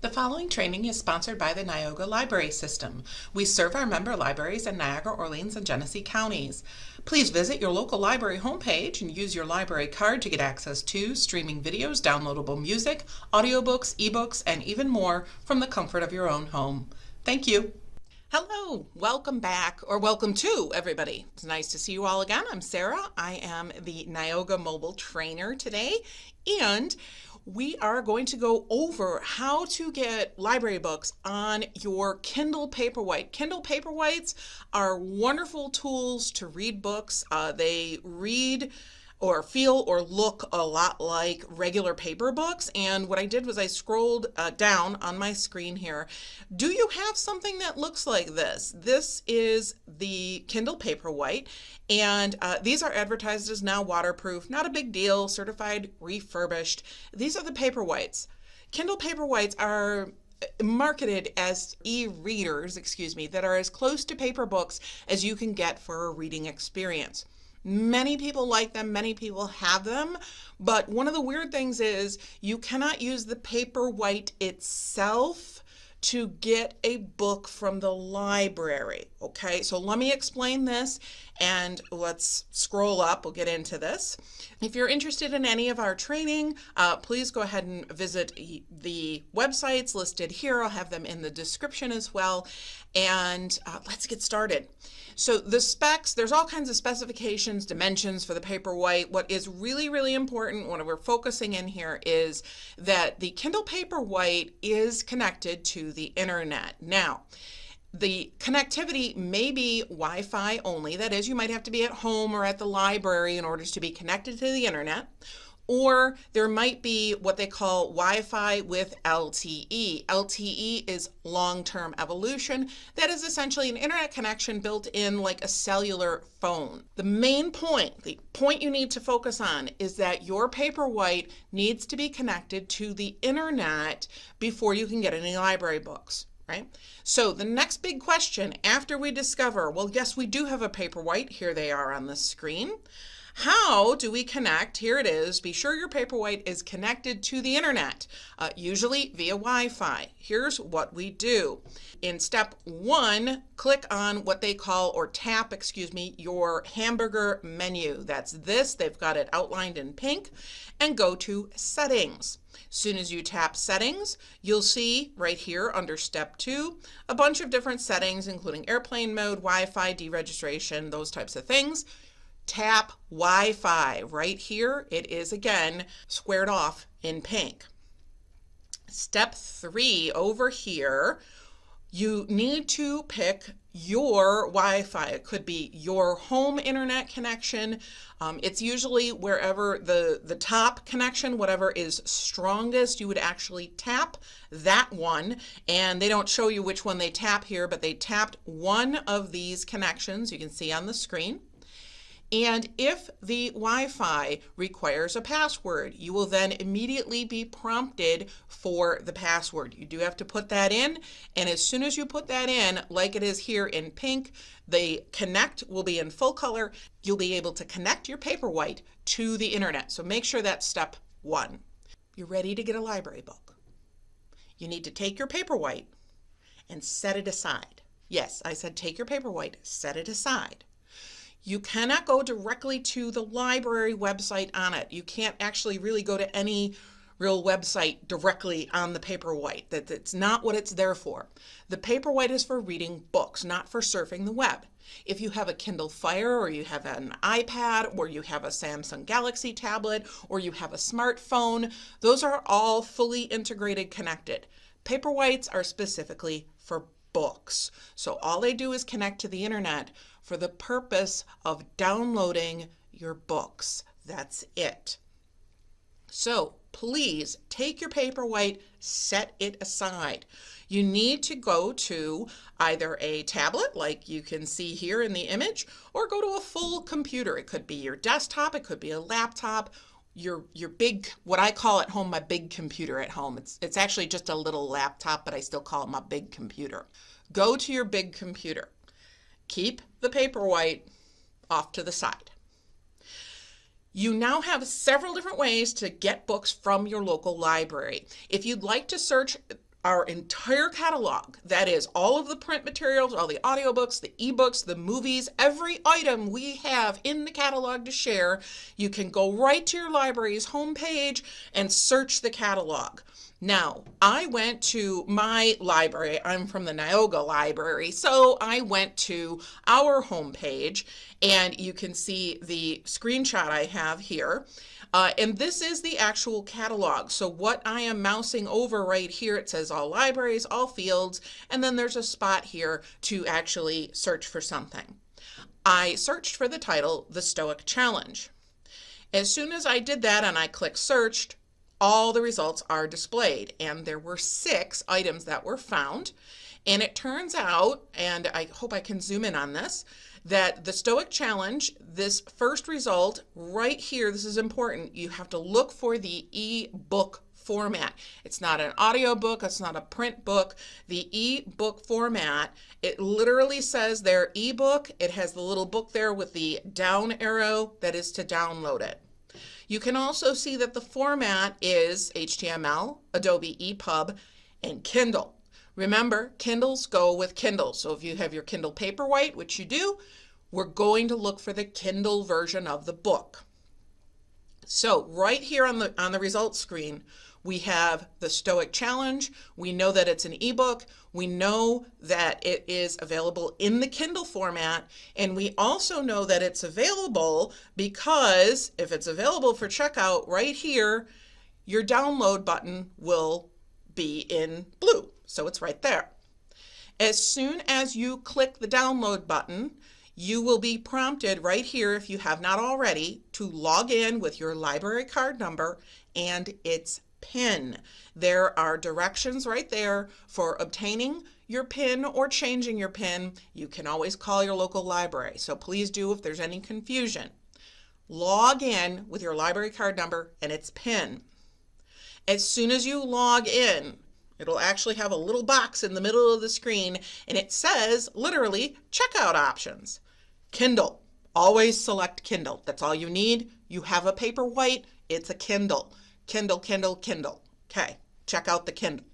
The following training is sponsored by the Niagara Library System. We serve our member libraries in Niagara, Orleans, and Genesee counties. Please visit your local library homepage and use your library card to get access to streaming videos, downloadable music, audiobooks, ebooks, and even more from the comfort of your own home. Thank you. Hello, welcome back, or welcome to everybody. It's nice to see you all again. I'm Sarah. I am the Niagara Mobile Trainer today, and we are going to go over how to get library books on your Kindle Paperwhite. Kindle Paperwhites are wonderful tools to read books. They read or feel or look a lot like regular paper books. And what I did was I scrolled down on my screen here. Do you have something that looks like this? This is the Kindle Paperwhite, and these are advertised as now waterproof, not a big deal, certified refurbished. These are the Paperwhites. Kindle Paperwhites are marketed as e-readers, that are as close to paper books as you can get for a reading experience. Many people like them, many people have them, but one of the weird things is you cannot use the Paperwhite itself to get a book from the library. Okay, so let me explain this and let's scroll up. We'll get into this. If you're interested in any of our training, please go ahead and visit the websites listed here. I'll have them in the description as well. And let's get started. So the specs, there's all kinds of specifications, dimensions for the Paperwhite. What is really, really important when we're focusing in here is that the Kindle Paperwhite is connected to the internet. Now, the connectivity may be Wi-Fi only. That is, you might have to be at home or at the library in order to be connected to the internet. Or there might be what they call Wi-Fi with LTE. LTE is long-term evolution. That is essentially an internet connection built in like a cellular phone. The main point, the point you need to focus on is that your Paperwhite needs to be connected to the internet before you can get any library books. Right? So the next big question after we discover, well, yes, we do have a Paperwhite. Here they are on the screen. How do we connect? Here it is. Be sure your Paperwhite is connected to the internet, usually via Wi-Fi. Here's what we do. In step 1, click on what they call, or tap, your hamburger menu. That's this. They've got it outlined in pink. And go to Settings. As soon as you tap Settings, you'll see right here under step 2 a bunch of different settings, including airplane mode, Wi-Fi, deregistration, those types of things. Tap Wi-Fi. Right here, it is again squared off in pink. Step 3 over here, you need to pick your Wi-Fi. It could be your home internet connection. It's usually wherever the top connection, whatever is strongest, you would actually tap that one. And they don't show you which one they tap here, but they tapped one of these connections you can see on the screen. And if the Wi-Fi requires a password, you will then immediately be prompted for the password. You do have to put that in, and as soon as you put that in, like it is here in pink, the connect will be in full color. You'll be able to connect your Paperwhite to the internet. So make sure that's step 1. You're ready to get a library book. You need to take your Paperwhite and set it aside. Yes, I said take your Paperwhite, set it aside. You cannot go directly to the library website on it. You can't actually really go to any real website directly on the Paperwhite. That's not what it's there for. The Paperwhite is for reading books, not for surfing the web. If you have a Kindle Fire, or you have an iPad, or you have a Samsung Galaxy tablet, or you have a smartphone, those are all fully integrated, connected. Paperwhites are specifically for books. So all they do is connect to the internet for the purpose of downloading your books. That's it. So please take your Paperwhite, set it aside. You need to go to either a tablet, like you can see here in the image, or go to a full computer. It could be your desktop, it could be a laptop, your big, what I call at home, my big computer at home. It's actually just a little laptop, but I still call it my big computer. Go to your big computer. Keep the Paperwhite off to the side. You now have several different ways to get books from your local library. If you'd like to search our entire catalog. That is all of the print materials, all the audiobooks, the ebooks, the movies, every item we have in the catalog to share. You can go right to your library's homepage and search the catalog. Now, I went to my library. I'm from the Niagara Library, so I went to our homepage, and you can see the screenshot I have here. And this is the actual catalog. So what I am mousing over right here, it says all libraries, all fields, and then there's a spot here to actually search for something. I searched for the title, The Stoic Challenge. As soon as I did that and I clicked searched, all the results are displayed, and there were 6 items that were found. And it turns out, and I hope I can zoom in on this, that the Stoic Challenge, this first result right here, this is important, you have to look for the e-book format. It's not an audio book, it's not a print book. The e-book format, it literally says there ebook. It has the little book there with the down arrow, that is to download it. You can also see that the format is HTML, Adobe EPUB, and Kindle. Remember, Kindles go with Kindle. So if you have your Kindle Paperwhite, which you do, we're going to look for the Kindle version of the book. So right here on the results screen, we have the Stoic Challenge. We know that it's an ebook. We know that it is available in the Kindle format. And we also know that it's available because if it's available for checkout right here, your download button will be in blue. So it's right there. As soon as you click the download button, you will be prompted right here, if you have not already, to log in with your library card number and its PIN. There are directions right there for obtaining your PIN or changing your PIN. You can always call your local library. So please do if there's any confusion. Log in with your library card number and its PIN. As soon as you log in, it'll actually have a little box in the middle of the screen, and it says literally checkout options. Kindle. Always select Kindle. That's all you need. You have a Paperwhite, it's a Kindle. Kindle, Kindle, Kindle. Okay, check out the Kindle.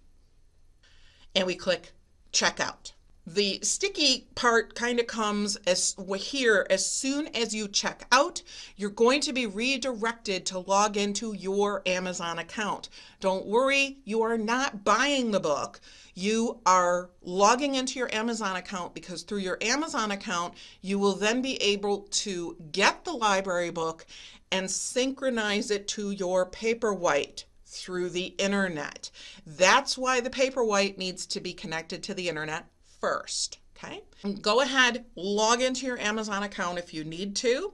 And we click checkout. The sticky part kind of comes here. As soon as you check out, you're going to be redirected to log into your Amazon account. Don't worry, you are not buying the book. You are logging into your Amazon account because through your Amazon account, you will then be able to get the library book and synchronize it to your Paperwhite through the internet. That's why the Paperwhite needs to be connected to the internet first. Okay, go ahead, log into your Amazon account if you need to.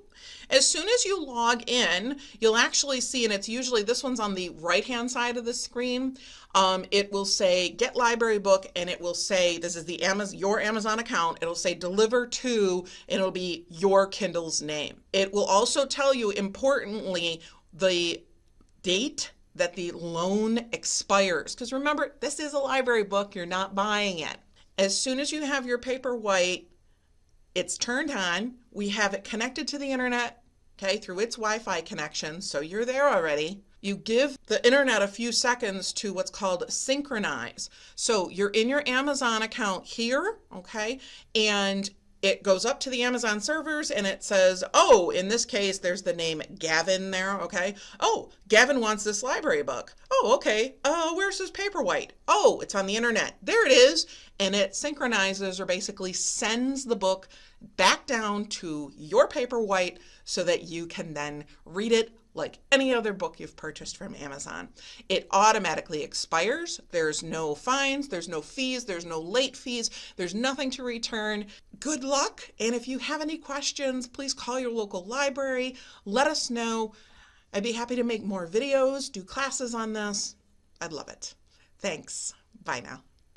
As soon as you log in, you'll actually see, and it's usually, this one's on the right-hand side of the screen, it will say get library book, and it will say, this is the your Amazon account, it'll say deliver to, and it'll be your Kindle's name. It will also tell you, importantly, the date that the loan expires, because remember, this is a library book, you're not buying it. As soon as you have your Paperwhite, it's turned on. We have it connected to the internet, okay, through its Wi-Fi connection, so you're there already. You give the internet a few seconds to what's called synchronize. So you're in your Amazon account here, okay, and it goes up to the Amazon servers and it says, oh, in this case, there's the name Gavin there, okay? Oh, Gavin wants this library book. Oh, okay. Where's his Paperwhite? Oh, it's on the internet. There it is. And it synchronizes, or basically sends the book back down to your Paperwhite so that you can then read it like any other book you've purchased from Amazon. It automatically expires. There's no fines, there's no fees, there's no late fees, there's nothing to return. Good luck, and if you have any questions, please call your local library. Let us know. I'd be happy to make more videos, do classes on this. I'd love it. Thanks. Bye now.